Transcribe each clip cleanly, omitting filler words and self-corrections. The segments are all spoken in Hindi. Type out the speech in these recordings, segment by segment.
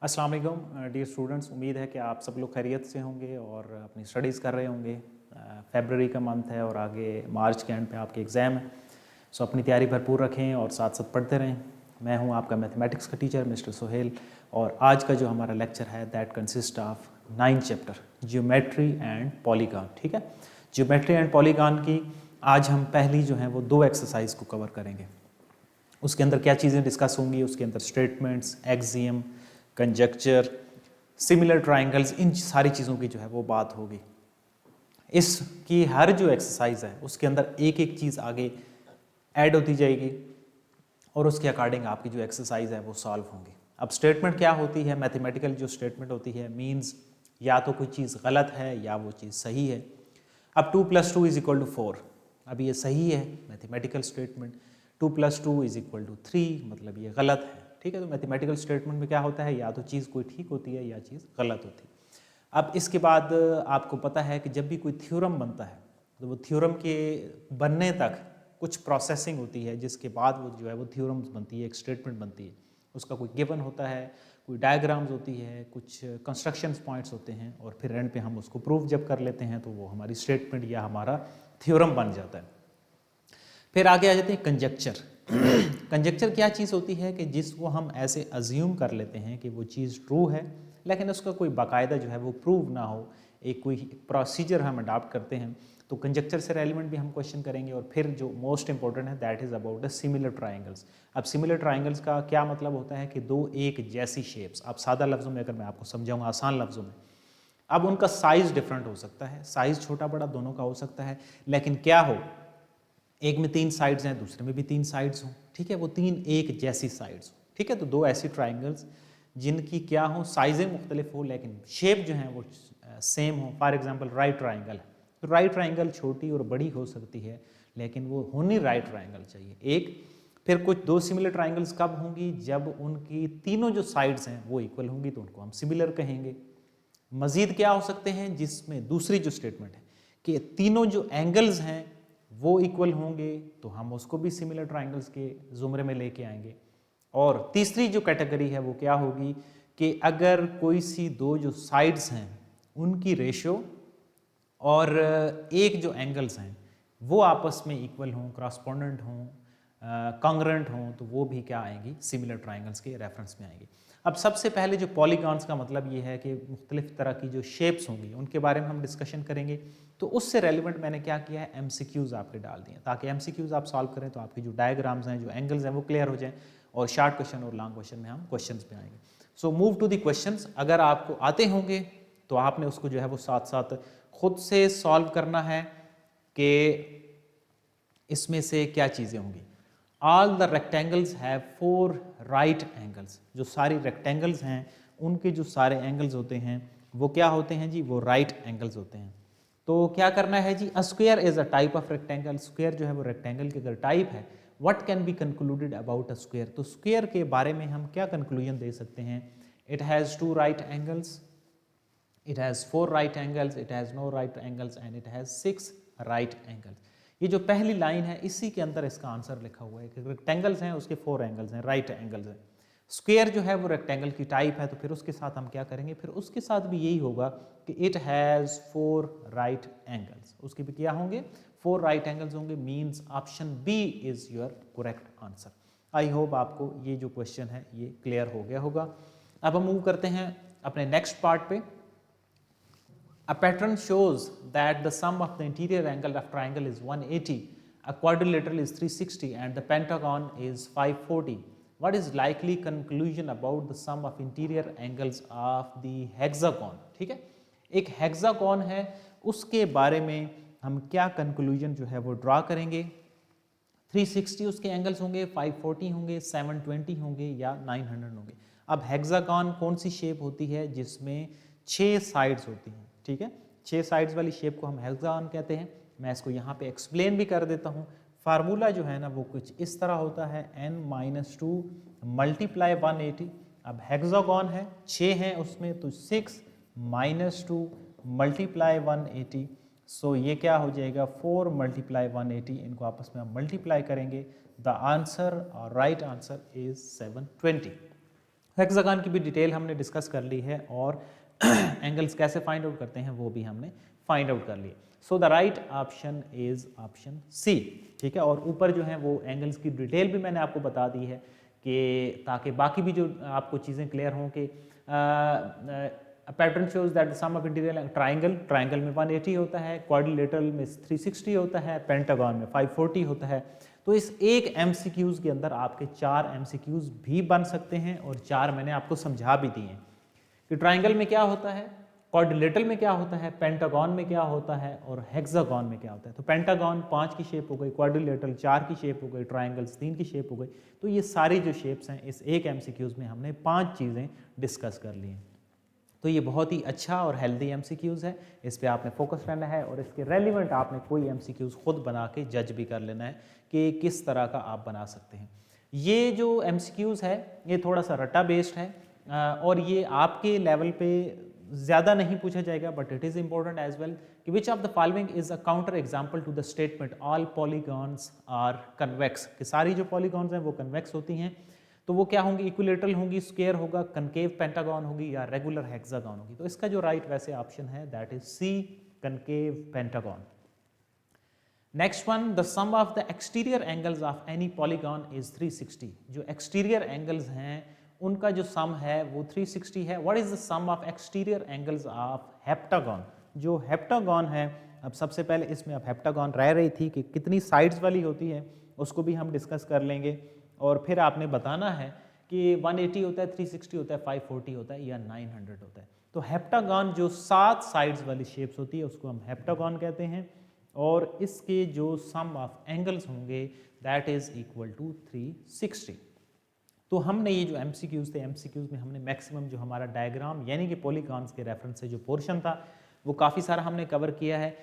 अस्सलाम वालेकुम डियर स्टूडेंट्स। उम्मीद है कि आप सब लोग खैरियत से होंगे और अपनी स्टडीज़ कर रहे होंगे। फेबररी का मंथ है और आगे मार्च के एंड पे आपके एग्ज़ाम है। सो अपनी तैयारी भरपूर रखें और साथ साथ पढ़ते रहें। मैं हूं आपका मैथमेटिक्स का टीचर मिस्टर सोहेल और आज का जो हमारा लेक्चर है that consist of 9th chapter geometry and polygon. ठीक है, ज्योमेट्री एंड पॉलीगॉन की आज हम पहली जो है वो 2 एक्सरसाइज को कवर करेंगे। उसके अंदर क्या चीज़ें डिस्कस होंगी, उसके अंदर statements, axiom, conjecture, similar triangles, इन सारी चीज़ों की जो है वो बात होगी। इसकी हर जो एक्सरसाइज है उसके अंदर एक एक चीज़ आगे ऐड होती जाएगी और उसके अकॉर्डिंग आपकी जो एक्सरसाइज है वो सॉल्व होंगी। अब स्टेटमेंट क्या होती है, मैथमेटिकल जो स्टेटमेंट होती है मीन्स या तो कोई चीज़ गलत है या वो चीज़ सही है। अब 2 + 2 = 4, अब ये सही है मैथमेटिकल स्टेटमेंट। 2 + 2 = 3 मतलब ये गलत है। ठीक है, तो मैथमेटिकल स्टेटमेंट में क्या होता है, या तो चीज़ कोई ठीक होती है या चीज़ गलत होती है। अब इसके बाद आपको पता है कि जब भी कोई थ्योरम बनता है तो वो थ्योरम के बनने तक कुछ प्रोसेसिंग होती है, जिसके बाद वो जो है वो थ्योरम्स बनती है, एक स्टेटमेंट बनती है। उसका कोई गिवन होता है, कोई डायग्राम्स होती है, कुछ कंस्ट्रक्शन पॉइंट्स होते हैं और फिर एंड पे हम उसको प्रूव जब कर लेते हैं तो वो हमारी स्टेटमेंट या हमारा थ्योरम बन जाता है। फिर आगे आ जाते हैं कंजक्चर। कंजक्चर क्या चीज़ होती है कि जिसको हम ऐसे अज्यूम कर लेते हैं कि वो चीज़ ट्रू है लेकिन उसका कोई बाकायदा जो है वो प्रूव ना हो, एक कोई प्रोसीजर हम अडाप्ट करते हैं। तो कंजक्चर से रेलिवेंट भी हम क्वेश्चन करेंगे। और फिर जो मोस्ट इंपॉर्टेंट है that is about the similar triangles. अब सिमिलर ट्राइंगल्स का क्या मतलब होता है कि दो एक जैसी शेप्स, अब सादा लफ्ज़ों में अगर मैं आपको समझाऊंगा, आसान लफ्ज़ों में, अब उनका साइज़ डिफरेंट हो सकता है, साइज़ छोटा बड़ा दोनों का हो सकता है, लेकिन क्या हो, एक में 3 साइड्स हैं, दूसरे में भी 3 साइड्स हों। ठीक है, वो 3 एक जैसी साइड्स हों। ठीक है, तो दो ऐसी ट्राइंगल्स जिनकी क्या हो, साइजें मुख्तलिफ हो लेकिन शेप जो है वो सेम हो। फॉर एग्जांपल राइट ट्राइंगल है, तो राइट ट्राइंगल छोटी और बड़ी हो सकती है लेकिन वो होनी राइट ट्राइंगल चाहिए एक। फिर कुछ दो सिमिलर ट्राइंगल्स कब होंगी, जब उनकी तीनों जो साइड्स हैं वो इक्वल होंगी तो उनको हम सिमिलर कहेंगे। मजीद क्या हो सकते हैं, जिसमें दूसरी जो स्टेटमेंट है कि तीनों जो एंगल्स हैं वो इक्वल होंगे तो हम उसको भी सिमिलर ट्राइंगल्स के ज़ुमरे में लेके आएंगे। और तीसरी जो कैटेगरी है वो क्या होगी कि अगर कोई सी दो जो साइड्स हैं उनकी रेशो और एक जो एंगल्स हैं वो आपस में इक्वल हों, क्रॉसपोंडेंट हों, कॉन्ग्रुएंट हों, तो वो भी क्या आएंगी, सिमिलर ट्राइंगल्स के रेफरेंस में आएंगी। अब सबसे पहले जो पॉलीगॉन्स का मतलब ये है कि मुख्तलिफ तरह की जो शेप्स होंगी उनके बारे में हम डिस्कशन करेंगे। तो उससे रेलिवेंट मैंने क्या किया है, एमसीक्यूज़ आपके डाल दिए ताकि एमसीक्यूज़ आप सॉल्व करें तो आपकी जो डायग्राम्स हैं, जो एंगल्स हैं वो क्लियर हो जाएं और शॉर्ट क्वेश्चन और लॉन्ग क्वेश्चन में हम क्वेश्चंस पे आएंगे। So move to the questions. अगर आपको आते होंगे तो आपने उसको जो है वो साथ साथ खुद से सॉल्व करना है कि इसमें से क्या चीज़ें होंगी। All the rectangles have 4 right angles. जो सारी रेक्टेंगल्स हैं उनके जो सारे एंगल्स होते हैं वो क्या होते हैं जी, वो राइट एंगल्स होते हैं। तो क्या करना है जी, a square is a type of rectangle. Square जो है वो रेक्टेंगल की अगर टाइप है, what can be concluded about a square, तो स्क्वायर के बारे में हम क्या कंक्लूजन दे सकते हैं। It has 2 right angles, it has 4 right angles, it has no right angles and it has 6 right angles। ये जो पहली लाइन है इसी के अंदर इसका आंसर लिखा हुआ है कि रेक्टेंगल्स हैं उसके 4 एंगल्स हैं, राइट एंगल्स हैं। स्क्वायर जो है वो रेक्टेंगल की टाइप है, तो फिर उसके साथ हम क्या करेंगे, फिर उसके साथ भी यही होगा कि इट हैज़ 4 राइट एंगल्स। उसके भी क्या होंगे, 4 राइट एंगल्स होंगे। Means option B is your correct answer. I hope आपको ये जो क्वेश्चन है ये क्लियर हो गया होगा। अब हम मूव करते हैं अपने नेक्स्ट पार्ट पे। A pattern shows that the sum of the interior angle of triangle is 180, a quadrilateral is 360 and the pentagon is 540. What is likely conclusion about the sum of interior angles of the hexagon? ठीक है, एक हेक्सागोन है उसके बारे में हम क्या कंक्लूजन जो है वो ड्रा करेंगे। 360 उसके एंगल्स होंगे, 540 होंगे, 720 होंगे या 900 होंगे। अब हेक्सागन कौन सी शेप होती है जिसमें 6 साइड्स होती हैं। ठीक है, 6 साइड्स वाली शेप को हम हेक्सागन कहते हैं। मैं इसको यहाँ पे एक्सप्लेन भी कर देता हूँ। फार्मूला जो है ना वो कुछ इस तरह होता है, n-2 मल्टीप्लाई 180। अब हेक्सागन है 6 हैं उसमें, तो 6 - 2 मल्टीप्लाई 180। सो ये क्या हो जाएगा, 4 मल्टीप्लाई 180, इनको आपस में हम मल्टीप्लाई करेंगे। द आंसर और राइट आंसर इज 720। हेक्सागन की भी डिटेल हमने डिस्कस कर ली है और एंगल्स कैसे फाइंड आउट करते हैं वो भी हमने फाइंड आउट कर लिए। So the right option is option C, ठीक है। और ऊपर जो है वो एंगल्स की डिटेल भी मैंने आपको बता दी है कि ताकि बाकी भी जो आपको चीज़ें क्लियर हों कि pattern shows that the sum of interior triangle में 180 होता है, क्वाड्रिलेटरल में 360 होता है, पेंटागन में 540 होता है। तो इस एक MCQs के अंदर आपके 4 MCQs भी बन सकते हैं और 4 मैंने आपको समझा भी दिए हैं कि ट्राइंगल में क्या होता है, क्वाड्रिलेटरल में क्या होता है, पेंटागन में क्या होता है और हेक्सागन में क्या होता है। तो पेंटागन 5 की शेप हो गई, क्वाड्रिलेटरल 4 की शेप हो गई, ट्राइंगल्स 3 की शेप हो गई। तो ये सारी जो शेप्स हैं इस एक MCQs में हमने 5 चीज़ें डिस्कस कर ली हैं। तो ये बहुत ही अच्छा और हेल्दी MCQs है, इस पे आपने फोकस रहना है और इसके रेलिवेंट आपने कोई MCQs खुद बना के जज भी कर लेना है कि किस तरह का आप बना सकते हैं। ये जो MCQs है ये थोड़ा सा रटा बेस्ड है और ये आपके लेवल पे ज़्यादा नहीं पूछा जाएगा, but it is important as well कि which of the following is a counter example to the statement all polygons are convex, कि सारी जो पॉलीगॉन्स हैं वो कन्वेक्स होती हैं। तो वो क्या होंगी, इक्विलेटरल होंगी, स्क्वायर होगा, कनकेव पेंटागन होगी या रेगुलर हेक्सागन होगी। तो इसका जो राइट वैसे ऑप्शन है that is C, concave pentagon. Next one, the sum of the exterior angles of any polygon is 360। जो एक्सटीरियर एंगल्स हैं उनका जो सम है वो 360 है। What is the sum of exterior angles of heptagon? जो हेप्टागन है, अब सबसे पहले इसमें अब हेप्टागन रह रही थी कि कितनी साइड्स वाली होती है, उसको भी हम डिस्कस कर लेंगे और फिर आपने बताना है कि 180 होता है, 360 होता है, 540 होता है या 900 होता है। तो हेप्टागन जो 7 साइड्स वाली शेप्स होती है उसको हम हेप्टागन कहते हैं और इसके जो सम ऑफ एंगल्स होंगे दैट इज इक्वल टू 360। तो हमने ये जो MCQs थे, MCQs में हमने मैक्सिमम जो हमारा डायग्राम यानी कि पॉलीगॉन्स के रेफरेंस से जो पोर्शन था वो काफ़ी सारा हमने कवर किया है।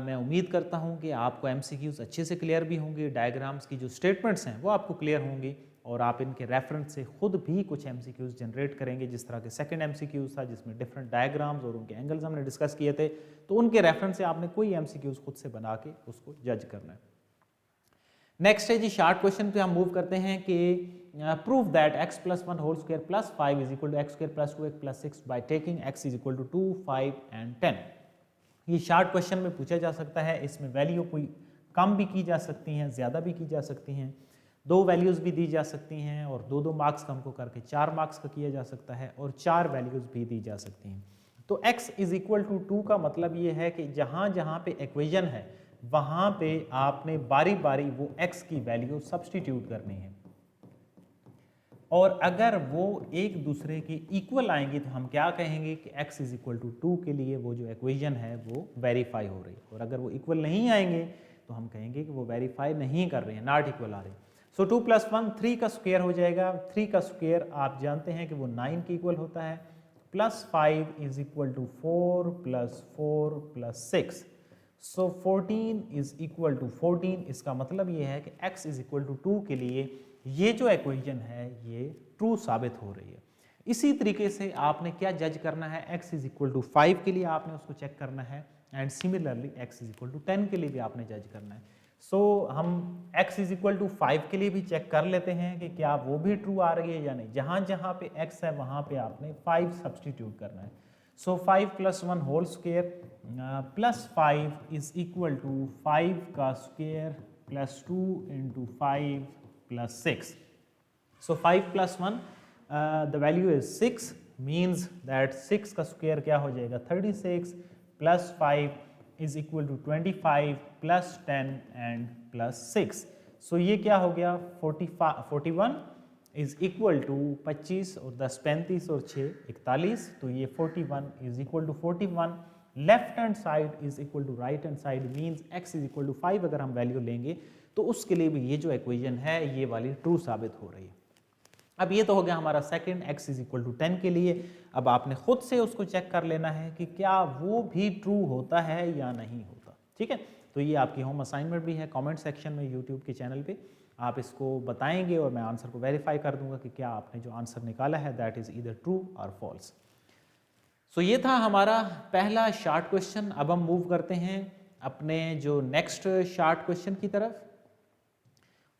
मैं उम्मीद करता हूँ कि आपको MCQs अच्छे से क्लियर भी होंगे, डायग्राम्स की जो स्टेटमेंट्स हैं वो आपको क्लियर होंगी और आप इनके रेफरेंस से खुद भी कुछ MCQs जनरेट करेंगे। जिस तरह के सेकंड MCQs था जिसमें डिफरेंट डायग्राम्स और उनके एंगल्स हमने डिस्कस किए थे, तो उनके रेफरेंस से आपने कोई MCQs खुद से बना के उसको जज करना है। नेक्स्ट है जी शार्ट क्वेश्चन पे हम मूव करते हैं कि prove that x plus 1 whole square plus 5 is equal to x square plus 2x plus 6 by taking x is equal to 2, 5 and 10। ये शार्ट क्वेश्चन में पूछा जा सकता है। इसमें वैल्यू कोई कम भी की जा सकती हैं, ज़्यादा भी की जा सकती हैं, 2 वैल्यूज़ भी दी जा सकती हैं और 2-2 मार्क्स का हमको करके 4 मार्क्स का किया जा सकता है और 4 वैल्यूज़ भी दी जा सकती हैं। तो x इज इक्वल टू 2 का मतलब ये है कि जहाँ जहाँ पे इक्वेशन है वहाँ पे आपने बारी बारी वो x की वैल्यू सब्सटीट्यूट करनी है और अगर वो एक दूसरे के इक्वल आएंगे तो हम क्या कहेंगे कि x इज इक्वल टू 2 के लिए वो जो इक्वेशन है वो वेरीफाई हो रही है और अगर वो इक्वल नहीं आएंगे तो हम कहेंगे कि वो वेरीफाई नहीं कर रहे हैं, नॉट इक्वल आ रहे हैं। सो 2 प्लस 1 3 का स्क्वायर हो जाएगा। 3 का स्क्वायर आप जानते हैं कि वो 9 के इक्वल होता है। Plus 5 is equal to 4 plus 4 plus 6। So 14 is equal to 14। इसका मतलब ये है कि x इज इक्वल टू 2 के लिए ये जो इक्वेशन है ये ट्रू साबित हो रही है। इसी तरीके से आपने क्या जज करना है, x इज इक्वल टू 5 के लिए आपने उसको चेक करना है and similarly x is equal to 10 के लिए भी आपने जज करना है। सो हम x इज इक्वल टू 5 के लिए भी चेक कर लेते हैं कि क्या वो भी ट्रू आ रही है या नहीं। जहाँ जहाँ पे x है वहाँ पे आपने 5 सब्सटीट्यूट करना है। So 5 plus 1 whole square plus 5 is equal to 5 का square plus 2 into 5 plus 6। So 5 plus 1 the value is 6 means that 6 का स्क्वायर क्या हो जाएगा 36 plus 5 is equal to 25 plus 10 and plus 6। So ये क्या हो गया 41 is equal to 25 और 10 35 और 6 41। तो ये 41 is equal to 41। Left hand side is equal to right hand side means x is equal to 5 अगर हम वैल्यू लेंगे तो उसके लिए भी ये जो इक्वेशन है ये वाली ट्रू साबित हो रही है। अब ये तो हो गया हमारा second, x is equal to 10 के लिए। अब आपने खुद से उसको चेक कर लेना है कि क्या वो भी ट्रू होता है या नहीं होता। ठीक है, तो ये आपकी होम असाइनमेंट भी है। कमेंट सेक्शन में यूट्यूब के चैनल पे आप इसको बताएंगे और मैं आंसर को वेरीफाई कर दूंगा कि क्या आपने जो आंसर निकाला है दैट इज ईदर ट्रू और फॉल्स। सो ये था हमारा पहला शार्ट क्वेश्चन। अब हम मूव करते हैं अपने जो नेक्स्ट शार्ट क्वेश्चन की तरफ।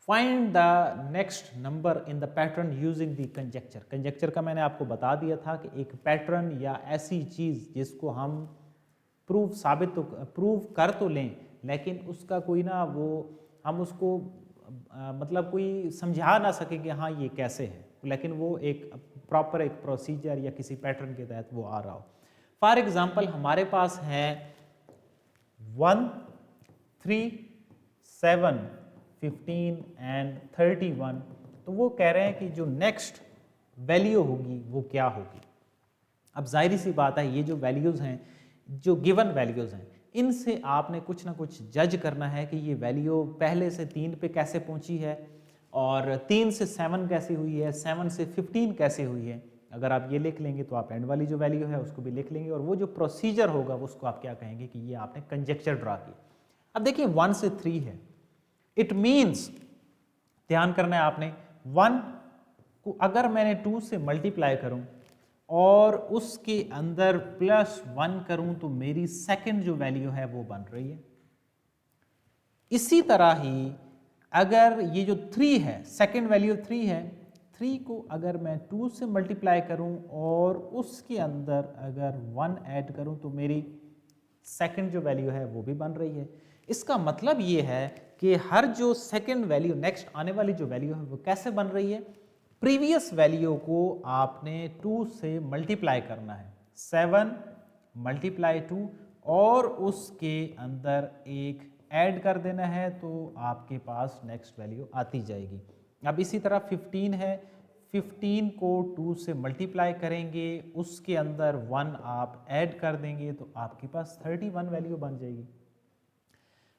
Find the next number in the pattern using the conjecture. Conjecture का मैंने आपको बता दिया था कि एक पैटर्न या ऐसी चीज़ जिसको हम प्रूव कर तो लें, लेकिन उसका कोई ना वो हम उसको मतलब कोई समझा ना सके कि हाँ ये कैसे है, लेकिन वो एक प्रॉपर एक प्रोसीजर या किसी पैटर्न के तहत वो आ रहा हो। फॉर एग्जांपल हमारे पास है 1, 3, 7, 15 एंड 31। तो वो कह रहे हैं कि जो नेक्स्ट वैल्यू होगी वो क्या होगी। अब जाहिर सी बात है, ये जो वैल्यूज़ हैं, जो गिवन वैल्यूज़ हैं, इनसे आपने कुछ ना कुछ जज करना है कि ये वैल्यू पहले से 3 पे कैसे पहुंची है, और 3 से 7 कैसे हुई है, 7 से 15 कैसे हुई है। अगर आप ये लिख लेंगे तो आप एंड वाली जो वैल्यू है उसको भी लिख लेंगे, और वो जो प्रोसीजर होगा उसको आप क्या कहेंगे कि ये आपने कंजेक्चर ड्रा की। अब देखिए 1 से 3 है, इट मीन्स, ध्यान करना है आपने, 1 को अगर मैंने 2 से मल्टीप्लाई करूं और उसके अंदर +1 करूं तो मेरी सेकंड जो वैल्यू है वो बन रही है। इसी तरह ही अगर ये जो 3 है, सेकंड वैल्यू 3 है, 3 को अगर मैं 2 से मल्टीप्लाई करूं और उसके अंदर अगर 1 ऐड करूं तो मेरी सेकंड जो वैल्यू है वो भी बन रही है। इसका मतलब ये है कि हर जो सेकंड वैल्यू, नेक्स्ट आने वाली जो वैल्यू है वो कैसे बन रही है, प्रीवियस वैल्यू को आपने 2 से मल्टीप्लाई करना है, 7 मल्टीप्लाई 2, और उसके अंदर एक ऐड कर देना है तो आपके पास नेक्स्ट वैल्यू आती जाएगी। अब इसी तरह 15 है, 15 को 2 से मल्टीप्लाई करेंगे, उसके अंदर 1 आप ऐड कर देंगे तो आपके पास 31 वैल्यू बन जाएगी।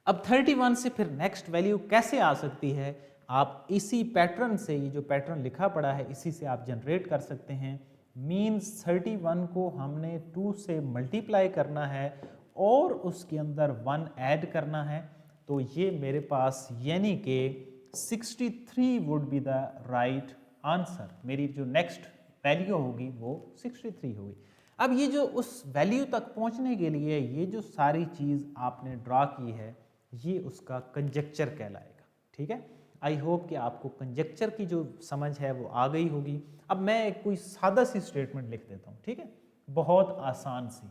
अब 31 से फिर नेक्स्ट वैल्यू कैसे आ सकती है, आप इसी पैटर्न से, ये जो पैटर्न लिखा पड़ा है इसी से आप जनरेट कर सकते हैं। मीन्स 31 को हमने 2 से मल्टीप्लाई करना है और उसके अंदर 1 ऐड करना है, तो ये मेरे पास यानी कि 63 would be the right answer. मेरी जो नेक्स्ट वैल्यू होगी वो 63 होगी। अब ये जो उस वैल्यू तक पहुंचने के लिए ये जो सारी चीज़ आपने ड्रा की है, ये उसका कंजेक्चर कहलाएगा। ठीक है, आई होप कि आपको कंजेक्चर की जो समझ है वो आ गई होगी। अब मैं एक कोई सादा सी स्टेटमेंट लिख देता हूं, ठीक है, बहुत आसान सी।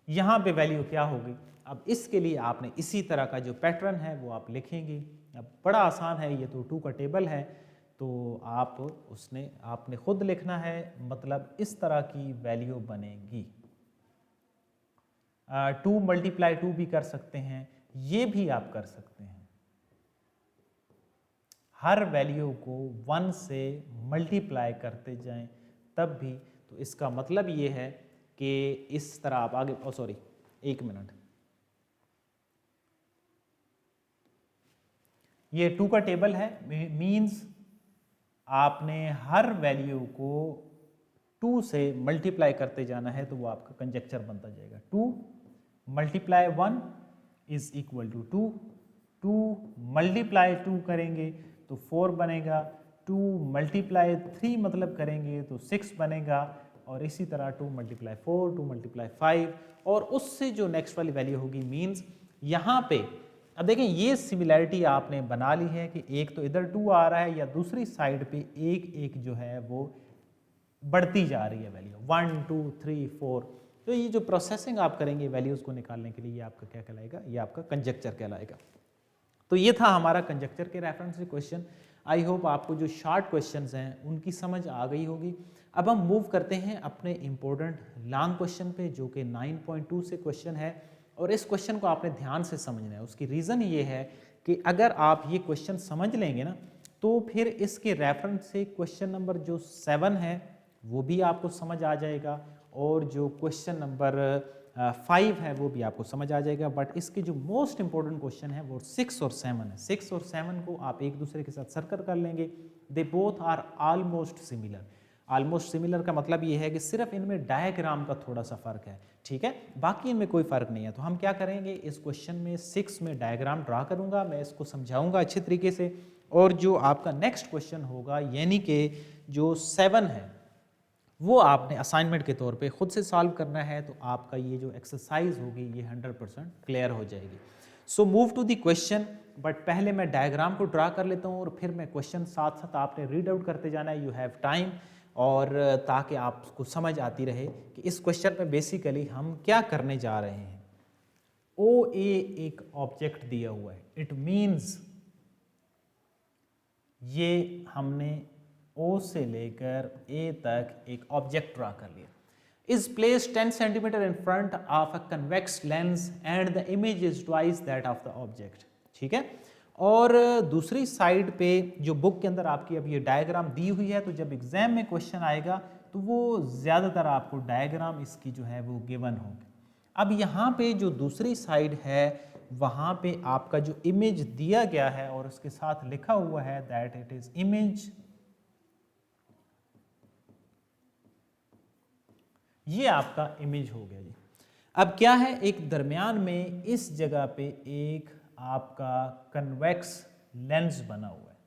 यहां पे वैल्यू क्या होगी, अब इसके लिए आपने इसी तरह का जो पैटर्न है वो आप लिखेंगे। अब बड़ा आसान है, ये तो 2 का टेबल है, तो आपने खुद लिखना है, मतलब इस तरह की वैल्यू बनेगी। 2 मल्टीप्लाई 2 भी कर सकते हैं, ये भी आप कर सकते हैं। हर वैल्यू को 1 से मल्टीप्लाई करते जाएं तब भी, तो इसका मतलब ये है कि इस तरह आप आगे, सॉरी 1 मिनट, ये 2 का टेबल है, मीन्स आपने हर वैल्यू को 2 से मल्टीप्लाई करते जाना है तो वो आपका कंजेक्चर बनता जाएगा। 2 multiply 1 is equal to 2, 2 multiply 2 करेंगे तो 4 बनेगा, 2 मल्टीप्लाई 3 मतलब करेंगे तो 6 बनेगा, और इसी तरह 2 मल्टीप्लाई 4, 2 मल्टीप्लाई 5, और उससे जो नेक्स्ट वाली वैल्यू होगी। मीन्स यहाँ पे अब देखें ये सिमिलैरिटी आपने बना ली है कि एक तो इधर 2 आ रहा है या दूसरी साइड पे एक एक जो है वो बढ़ती जा रही है वैल्यू, 1 2 3 4। तो ये जो प्रोसेसिंग आप करेंगे वैल्यूज़ को निकालने के लिए, ये आपका क्या कहलाएगा, ये आपका कंजेक्चर कहलाएगा। तो ये था हमारा कंजेक्चर के रेफरेंस से क्वेश्चन। आई होप आपको जो शॉर्ट क्वेश्चंस हैं उनकी समझ आ गई होगी। अब हम मूव करते हैं अपने इम्पोर्टेंट लॉन्ग क्वेश्चन पे, जो कि 9.2 से क्वेश्चन है, और इस क्वेश्चन को आपने ध्यान से समझना है। उसकी रीज़न ये है कि अगर आप ये क्वेश्चन समझ लेंगे ना, तो फिर इसके रेफरेंस से क्वेश्चन नंबर जो 7 है वो भी आपको समझ आ जाएगा, और जो क्वेश्चन नंबर 5 है वो भी आपको समझ आ जाएगा। बट इसके जो मोस्ट इंपॉर्टेंट क्वेश्चन है वो 6 और 7 है। 6 और 7 को आप एक दूसरे के साथ सर्कल कर लेंगे। They both are almost similar. Almost similar का मतलब ये है कि सिर्फ इनमें डायग्राम का थोड़ा सा फर्क है, ठीक है, बाकी इनमें कोई फर्क नहीं है। तो हम क्या करेंगे, इस क्वेश्चन में 6 में डायग्राम ड्रा करूंगा, मैं इसको समझाऊंगा अच्छे तरीके से, और जो आपका नेक्स्ट क्वेश्चन होगा यानी कि जो 7 है वो आपने असाइनमेंट के तौर पे खुद से सॉल्व करना है। तो आपका ये जो एक्सरसाइज होगी ये 100% क्लियर हो जाएगी। So move to the question, but पहले मैं डायग्राम को ड्रा कर लेता हूँ और फिर मैं क्वेश्चन साथ साथ आपने रीड आउट करते जाना है, यू हैव टाइम, और ताकि आपको समझ आती रहे कि इस क्वेश्चन में बेसिकली हम क्या करने जा रहे हैं। ओ ए एक ऑब्जेक्ट दिया हुआ है, इट मीन्स ये हमने O से लेकर A तक एक ऑब्जेक्ट ड्रा कर लिया। Is place 10 centimetre in front of a convex lens and the image is twice that of the object. ठीक है, और दूसरी साइड पे जो बुक के अंदर आपकी अब ये डायग्राम दी हुई है, तो जब एग्जाम में क्वेश्चन आएगा तो वो ज़्यादातर आपको डायग्राम इसकी जो है वो गिवन होगी। अब यहाँ पे जो दूसरी साइड है वहाँ पे आपका जो इमेज दिया गया है और उसके साथ लिखा हुआ है दैट इट इज इमेज, ये आपका इमेज हो गया जी। अब क्या है, एक दरमियान में इस जगह पे एक आपका कन्वेक्स लेंस बना हुआ है।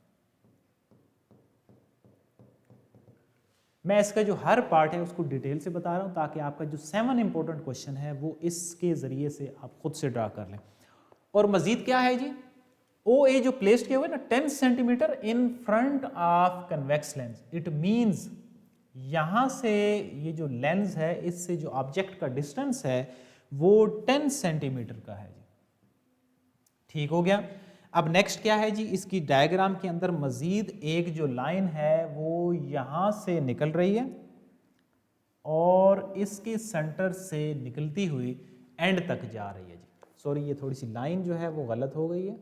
मैं इसका जो हर पार्ट है उसको डिटेल से बता रहा हूं ताकि आपका जो 7 इंपॉर्टेंट क्वेश्चन है वो इसके जरिए से आप खुद से ड्रा कर लें। और मजीद क्या है जी, ओ ए जो प्लेस्ड किया हुआ है ना 10 centimetre in front of convex lens, it means यहां से ये जो लेंस है इससे जो ऑब्जेक्ट का डिस्टेंस है वो 10 सेंटीमीटर का है जी। ठीक हो गया। अब नेक्स्ट क्या है जी, इसकी डायग्राम के अंदर मजीद एक जो लाइन है वो यहां से निकल रही है और इसके सेंटर से निकलती हुई एंड तक जा रही है जी। सॉरी, ये थोड़ी सी लाइन जो है वो गलत हो गई है।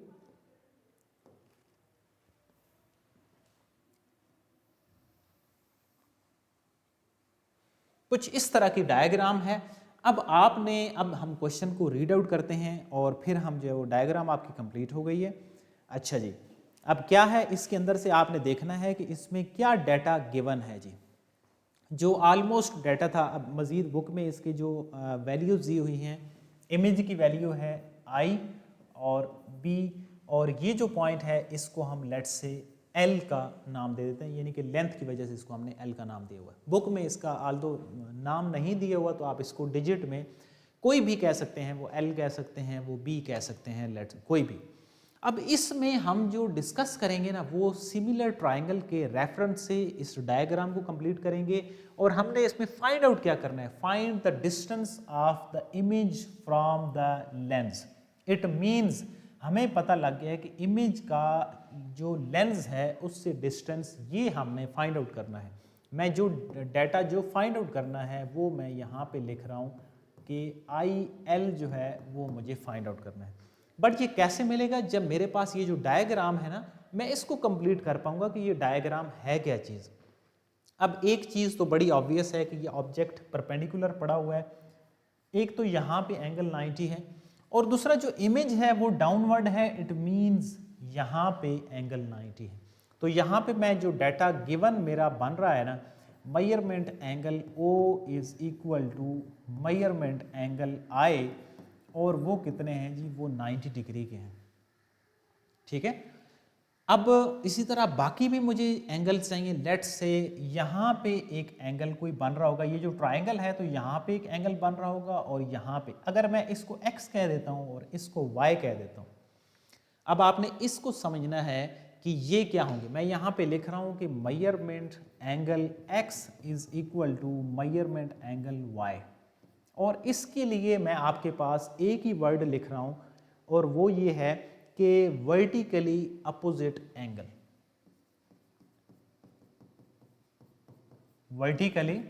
कुछ इस तरह की डायग्राम है। अब हम क्वेश्चन को रीड आउट करते हैं और फिर हम जो है वो डायग्राम आपकी कंप्लीट हो गई है। अच्छा जी, अब क्या है इसके अंदर से आपने देखना है कि इसमें क्या डाटा गिवन है जी। जो ऑलमोस्ट डाटा था, अब मज़ीद बुक में इसके जो वैल्यूज़ दी हुई हैं, इमेज की वैल्यू है I और B, और ये जो पॉइंट है इसको हम लेट से L का नाम दे देते हैं, यानी कि लेंथ की वजह से इसको हमने L का नाम दिया हुआ है। बुक में इसका आल्दो नाम नहीं दिया हुआ तो आप इसको डिजिट में कोई भी कह सकते हैं, वो L कह सकते हैं, वो B कह सकते हैं, लेट कोई भी। अब इसमें हम जो डिस्कस करेंगे ना वो सिमिलर ट्राइंगल के रेफरेंस से इस डायग्राम को कंप्लीट करेंगे और हमने इसमें फाइंड आउट क्या करना है, find the distance of the image from the lens. It means हमें पता लग गया है कि इमेज का जो लेंस है उससे डिस्टेंस ये हमने फाइंड आउट करना है। मैं जो डाटा जो फाइंड आउट करना है वो मैं यहाँ पे लिख रहा हूँ कि IL जो है वो मुझे फाइंड आउट करना है। बट ये कैसे मिलेगा, जब मेरे पास ये जो डायग्राम है ना मैं इसको कंप्लीट कर पाऊंगा कि ये डायग्राम है क्या चीज़। अब एक चीज़ तो बड़ी ऑब्वियस है कि ये ऑब्जेक्ट परपेंडिकुलर पड़ा हुआ है, एक तो यहाँ पे एंगल 90 है और दूसरा जो इमेज है वो डाउनवर्ड है, इट मींस यहाँ पे एंगल 90 है। तो यहाँ पे मैं जो डाटा गिवन मेरा बन रहा है ना, measurement angle O is equal to measurement angle I, और वो कितने हैं जी, वो 90 डिग्री के हैं। ठीक है, अब इसी तरह बाकी भी मुझे एंगल्स चाहिए। लेट्स से यहाँ पे एक एंगल कोई बन रहा होगा, ये जो ट्राइंगल है तो यहाँ पे एक एंगल बन रहा होगा और यहाँ पे अगर मैं इसको x कह देता हूँ और इसको y कह देता हूँ। अब आपने इसको समझना है कि ये क्या होंगे। मैं यहाँ पे लिख रहा हूँ कि measurement angle x is equal to measurement angle y, और इसके लिए मैं आपके पास एक ही वर्ड लिख रहा हूँ और वो ये है कि vertically opposite angle. Vertically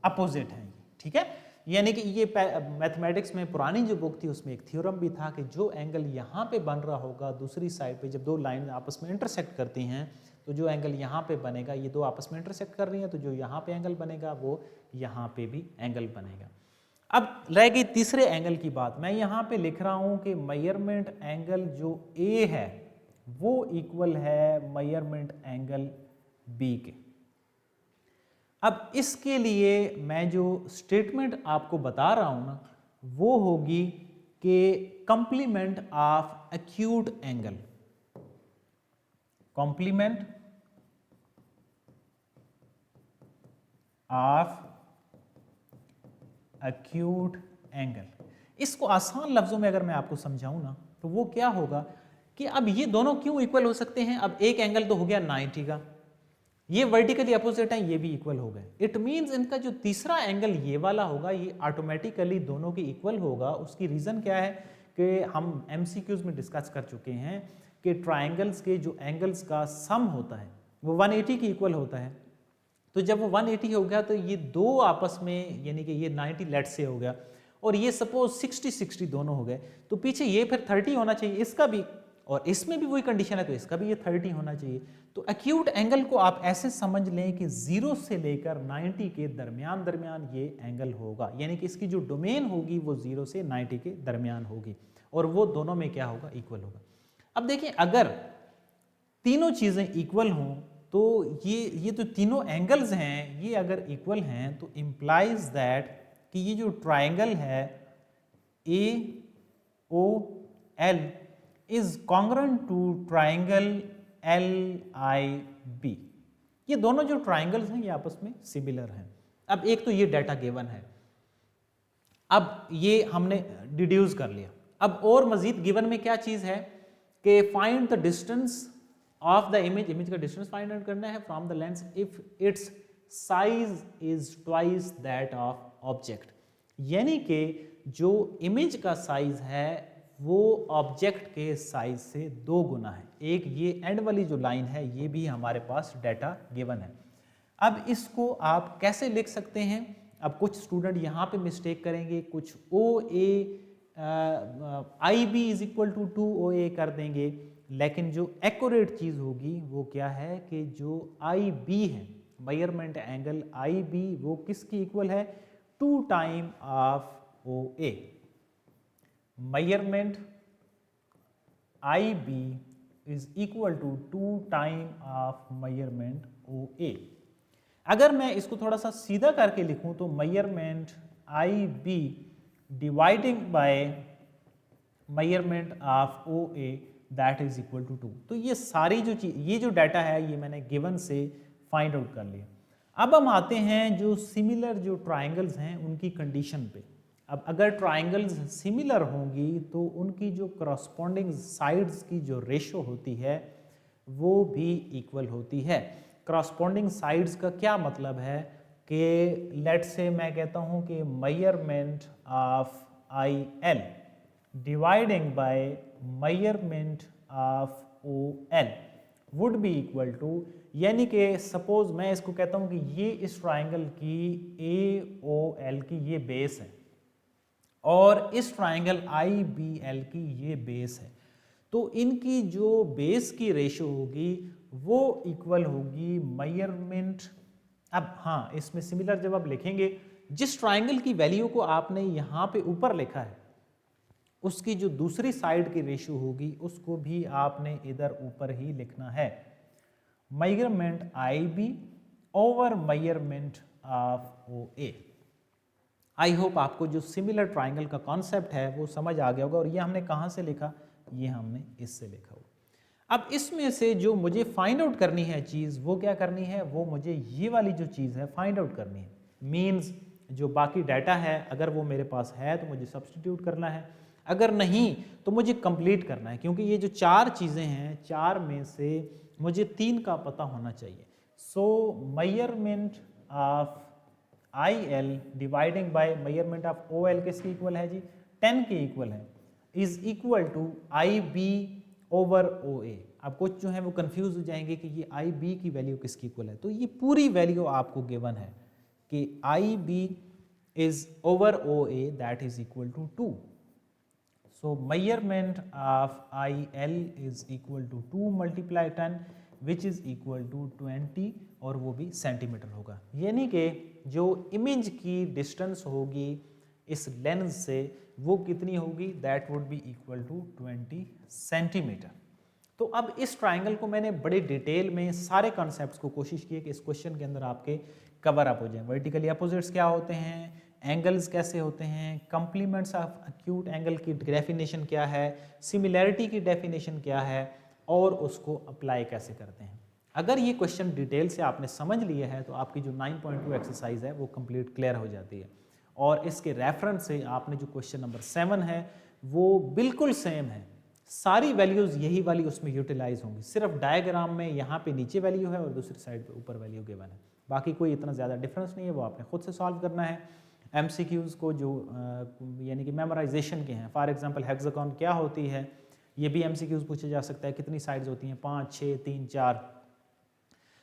opposite है, ठीक है। यानी कि ये मैथमेटिक्स में पुरानी जो बुक थी उसमें एक थ्योरम भी था कि जो एंगल यहाँ पे बन रहा होगा दूसरी साइड पे, जब दो लाइन आपस में इंटरसेक्ट करती हैं तो जो एंगल यहाँ पे बनेगा, ये दो आपस में इंटरसेक्ट कर रही हैं तो जो यहाँ पे एंगल बनेगा वो यहाँ पे भी एंगल बनेगा। अब रह गई तीसरे एंगल की बात। मैं यहाँ पे लिख रहा हूँ कि मेजरमेंट एंगल जो A है वो इक्वल है मेजरमेंट एंगल B के। अब इसके लिए मैं जो स्टेटमेंट आपको बता रहा हूँ ना वो होगी कि complement of acute angle, complement of acute angle, इसको आसान लफ्ज़ों में अगर मैं आपको समझाऊं ना तो वो क्या होगा कि अब ये दोनों क्यों इक्वल हो सकते हैं। अब एक एंगल तो हो गया 90 का, ये वर्टिकली अपोजिट है, ये भी इक्वल हो गए। इट मीन्स इनका जो तीसरा एंगल ये वाला होगा ये ऑटोमेटिकली दोनों के इक्वल होगा। उसकी रीज़न क्या है कि हम एमसीक्यूज में डिस्कस कर चुके हैं कि ट्राइंगल्स के जो एंगल्स का सम होता है वो 180 के इक्वल होता है। तो जब वो 180 हो गया तो ये दो आपस में, यानी कि ये 90 लेट से हो गया और ये सपोज 60-60 दोनों हो गए, तो पीछे ये फिर 30 होना चाहिए इसका भी, और इसमें भी वही कंडीशन है तो इसका भी ये 30 होना चाहिए। तो एक्यूट एंगल को आप ऐसे समझ लें कि 0 से लेकर 90 के दरमियान ये एंगल होगा, यानी कि इसकी जो डोमेन होगी वो 0 से 90 के दरमियान होगी और वो दोनों में क्या होगा, इक्वल होगा। अब देखिए अगर तीनों चीज़ें इक्वल हों तो ये जो तीनों एंगल्स हैं ये अगर इक्वल हैं तो इम्प्लाइज दैट कि ये जो ट्राइंगल है A O L is congruent to triangle L I B. ये दोनों जो ट्राइंगल्स हैं ये आपस में सिमिलर हैं। अब एक तो ये डाटा गिवन है, अब ये हमने डिड्यूस कर लिया। अब और मजीद गिवन में क्या चीज़ है कि find the distance of the image, image का डिस्टेंस फाइंड आउट करना है from the lens if it's size is twice that of object, यानी कि जो इमेज का साइज है वो ऑब्जेक्ट के साइज से 2 गुना है। एक ये एंड वाली जो लाइन है ये भी हमारे पास डाटा गिवन है। अब इसको आप कैसे लिख सकते हैं, अब कुछ स्टूडेंट यहाँ पे मिस्टेक करेंगे, कुछ O A I B is equal to 2OA कर देंगे, लेकिन जो एक्यूरेट चीज़ होगी वो क्या है कि जो आई बी है, मेजरमेंट एंगल आई बी, वो किसकी इक्वल है, 2 time of O A. Measurement I B is equal to 2 time of measurement O A. अगर मैं इसको थोड़ा सा सीधा करके लिखूं तो measurement I B dividing by measurement of O A that is equal to 2। तो ये सारी जो चीज, ये जो डाटा है ये मैंने गिवन से फाइंड आउट कर लिया। अब हम आते हैं जो सिमिलर जो ट्राइंगल्स हैं उनकी कंडीशन पे। अब अगर ट्राइंगल्स सिमिलर होंगी तो उनकी जो करस्पॉन्डिंग साइड्स की जो रेशो होती है वो भी इक्वल होती है। करस्पॉन्डिंग साइड्स का क्या मतलब है कि लेट से मैं कहता हूं कि measurement of I L dividing by measurement of O L would be equal to, यानी कि सपोज मैं इसको कहता हूं कि ये इस ट्राइंगल की ए ओ एल की ये बेस है और इस ट्राइंगल आई बी एल की ये बेस है, तो इनकी जो बेस की रेशो होगी वो इक्वल होगी मेजरमेंट। अब हाँ, इसमें सिमिलर जब आप लिखेंगे, जिस ट्राइंगल की वैल्यू को आपने यहाँ पे ऊपर लिखा है उसकी जो दूसरी साइड की रेशो होगी उसको भी आपने इधर ऊपर ही लिखना है, measurement I B over measurement of O A. I hope आपको जो सिमिलर ट्राइंगल का कॉन्सेप्ट है वो समझ आ गया होगा। और ये हमने कहाँ से लिखा, ये हमने इससे लिखा हुआ। अब इसमें से जो मुझे फाइंड आउट करनी है चीज़ वो क्या करनी है, वो मुझे ये वाली जो चीज़ है फाइंड आउट करनी है। मीन्स जो बाकी डाटा है अगर वो मेरे पास है तो मुझे सब्सटीट्यूट करना है, अगर नहीं तो मुझे कंप्लीट करना है, क्योंकि ये जो 4 चीज़ें हैं 4 में से मुझे 3 का पता होना चाहिए। So measurement of I L dividing by measurement of O L किसकी इक्वल है जी, 10 के इक्वल है, is equal to I B over O A. अब कुछ जो है वो कंफ्यूज हो जाएंगे कि ये आई बी की वैल्यू किसकी इक्वल है, तो ये पूरी वैल्यू आपको गिवन है कि I B is over O A that is equal to 2। So measurement of I L is equal to 2 multiply 10 which is equal to 20 और वो भी सेंटीमीटर होगा। यानी कि जो इमेज की डिस्टेंस होगी इस लेंस से वो कितनी होगी, that would be equal to 20 centimetre. तो अब इस ट्राइंगल को मैंने बड़े डिटेल में सारे कॉन्सेप्ट्स को कोशिश की है कि इस क्वेश्चन के अंदर आपके कवर अप हो जाए। वर्टिकली अपोजिट्स क्या होते हैं, एंगल्स कैसे होते हैं, कंप्लीमेंट्स ऑफ एक्यूट एंगल की डेफिनेशन क्या है, सिमिलैरिटी की डेफिनेशन क्या है और उसको अप्लाई कैसे करते हैं। अगर ये क्वेश्चन डिटेल से आपने समझ लिया है तो आपकी जो 9.2 एक्सरसाइज है वो कंप्लीट क्लियर हो जाती है। और इसके रेफरेंस से आपने जो क्वेश्चन नंबर 7 है वो बिल्कुल सेम है, सारी वैल्यूज़ यही वाली उसमें यूटिलाइज होंगी, सिर्फ डायग्राम में यहाँ पे नीचे वैल्यू है और दूसरी साइड पे ऊपर वैल्यू गिवन है, बाकी कोई इतना ज़्यादा डिफरेंस नहीं है, वो आपने खुद से सॉल्व करना है। एमसीक्यूज़ को जो यानी कि मेमोराइजेशन के हैं, फॉर एग्जांपल हेक्सागोन क्या होती है, ये भी एमसीक्यूज़ पूछा जा सकता है, कितनी साइड्स होती हैं, 5, 6, 3, 4।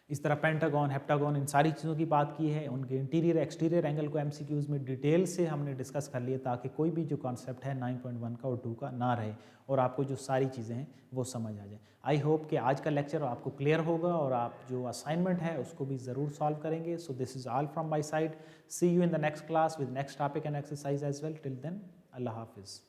इस तरह पेंटागन, हेप्टागन, इन सारी चीज़ों की बात की है, उनके इंटीरियर एक्सटीरियर एंगल को एमसीक्यूज़ में डिटेल से हमने डिस्कस कर लिए ताकि कोई भी जो कॉन्सेप्ट है 9.1 का और 2 का ना रहे और आपको जो सारी चीज़ें हैं वो समझ आ जाए। आई होप कि आज का लेक्चर आपको क्लियर होगा और आप जो असाइनमेंट है उसको भी ज़रूर सॉल्व करेंगे। So this is all from my side, see you in the next class with next topic and exercise as well. Till then, अल्लाह हाफिज़।